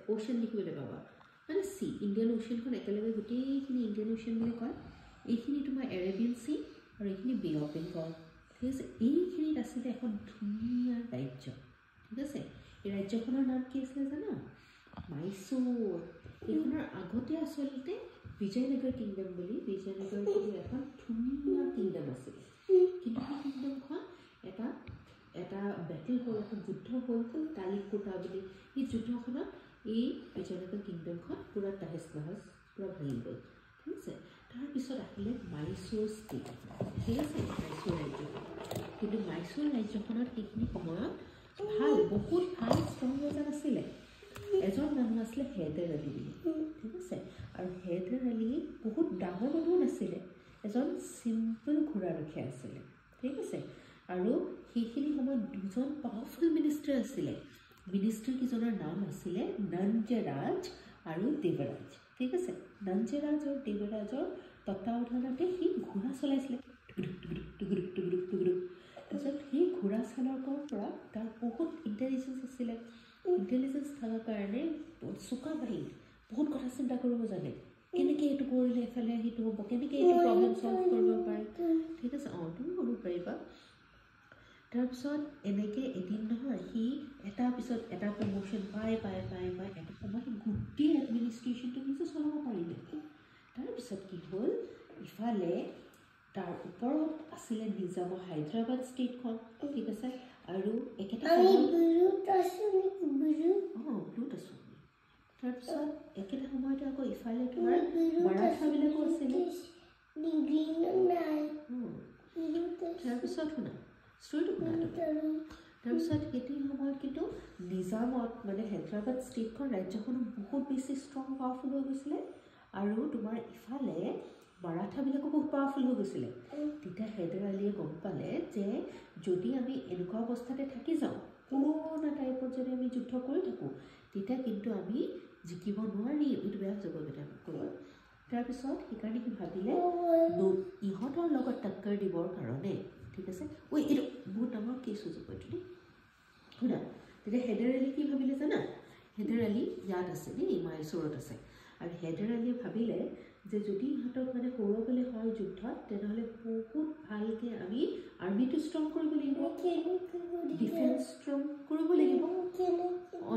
ocean দেখিবলৈ পাবা মানে সি ইণ্ডিয়ান ওশেনখন একেলগে গোটেইখিনি ইণ্ডিয়ান ওশেন বুলি কয় এইখিনি তোমাৰ এৰেবিয়ান সি আৰু এইখিনি বে অফ বেংগল ঠিক আছে এইখিনিত আছিলে এখন ধুনীয়া ৰাজ্য ঠিক আছে এই ৰাজ্যখনৰ নাম কি আছিলে জানা মাইসূৰ এইখনৰ আগতে আচলতে বিজয়নগৰ কিংডম বুলি বিজয়নগৰ বুলি এখন ধুনীয়া কিংডম আছিলে কিন্তু সেই কিংডমখন এটা বেটেল হ'ল এখন যুদ্ধ হ'ল কালিকোটা বুলি এই যুদ্ধখনত এই বিজয়নগৰ কিংডমখন পুৰা তাহেজ নহেজ পুৰা ভাঙি গ'ল ঠিক আছে তাৰপিছত আহিলে মাইসূৰ ষ্টেট ঠিক আছে মাইসূৰ ৰাজ্য কিন্তু মাইসূৰ ৰাজ্যখনত সেইখিনি সময়ত ভাল বহুত ভাল ষ্ট্ৰং ৰজা আছিলে এজন মানুহ আছিলে হেদাৰ আলী বুলি ঠিক আছে আৰু হেদাৰ আলী বহুত ডাঙৰ মানুহ নাছিলে এজন চিম্পল ঘোঁৰাৰখীয়া আছিলে ঠিক আছে আৰু সেইখিনি সময়ত দুজন পাৱাৰফুল মিনিষ্টাৰ আছিলে মিনিষ্টাৰ কেইজনৰ নাম আছিলে নঞ্জৰাজ আৰু দেৱৰাজ ঠিক আছে নঞ্জৰাজ আৰু দেৱৰাজৰ তত্বাৱধানতে সি ঘোঁৰা চলাইছিলে তাৰপিছত সেই ঘোঁৰা চালকৰ পৰা তাৰ বহুত ইণ্টেলিজেঞ্চ আছিলে ইণ্টেলিজেঞ্চ থকাৰ কাৰণে চোকা বাহিনী বহুত কথা চিন্তা কৰিব জানে কেনেকৈ এইটো কৰিলে এফালে সেইটো হ'ব কেনেকৈ এইটো প্ৰব্লেম ছল্ভ কৰিব পাৰে ঠিক আছে তুমি কৰিব পাৰিবা তাৰপিছত এনেকৈ এদিন নহয় সি এটাৰ পিছত এটা প্ৰমোশ্যন পাই এটা সময় সি গোটেই এডমিনিষ্ট্ৰেশ্যনটো নিজে চলাব পাৰিলে তাৰপিছত কি হ'ল ইফালে তাৰ ওপৰত আছিলে নিজাম হায়দৰাবাদ ষ্টেটখন ঠিক আছে আৰু একেটা তাৰপিছত একেটা সময়তে আকৌ ইফালে তোমাৰ মাৰাঠাবিলাকো আছিলে তাৰপিছত শুনা ষ্টৰিটো শুনা তাৰপিছত সেইটো সময়ত কিন্তু নিজামত মানে হায়দৰাবাদ ষ্টেটখন ৰাজ্যখনো বহুত বেছি ষ্ট্ৰং পাৱাৰফুল হৈ গৈছিলে আৰু তোমাৰ ইফালে মাৰাঠাবিলাকো বহুত পাৱাৰফুল হৈ গৈছিলে তেতিয়া হেদাৰ আলীয়ে গম পালে যে যদি আমি এনেকুৱা অৱস্থাতে থাকি যাওঁ পুৰণা টাইপত যদি আমি যুদ্ধ কৰি থাকোঁ তেতিয়া কিন্তু আমি জিকিব নোৱাৰিম এইটো বেয়া যাব কৰিব তাৰপিছত সেইকাৰণে কি ভাবিলে ইহঁতৰ লগত টক্কৰ দিবৰ কাৰণে ঠিক আছে এইটো বহুত ডাঙৰ কেছ হৈ যাব এইটো দেই শুনা তেতিয়া হেদাৰ আলী কি ভাবিলে জানা হেদাৰ আলী ইয়াত আছে দেই মাইসূৰত আছে আৰু হেদাৰ আলীয়ে ভাবিলে যে যদি ইহঁতক মানে হৰুৱাবলৈ হয় যুদ্ধত তেনেহ'লে বহুত ভালকৈ আমি আৰ্মিটো ষ্ট্ৰং কৰিব লাগিব ডিফেন্স ষ্ট্ৰং কৰিব লাগিব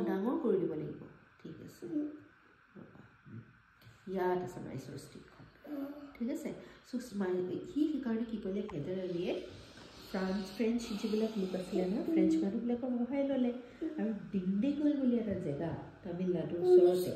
ডাঙৰ কৰি দিব লাগিব ঠিক আছে ইয়াত আছে মাইসূৰ ষ্টেটখন ঠিক আছে সি সেইকাৰণে কি কৰিলে হেদাৰ আলীয়ে ফ্ৰেঞ্চ যিবিলাক লোক আছিলে ন ফ্ৰেঞ্চ মানুহবিলাকৰ সহায় ল'লে আৰু ডিণ্ডেগুল বুলি এটা জেগা তামিলনাডুৰ ওচৰতে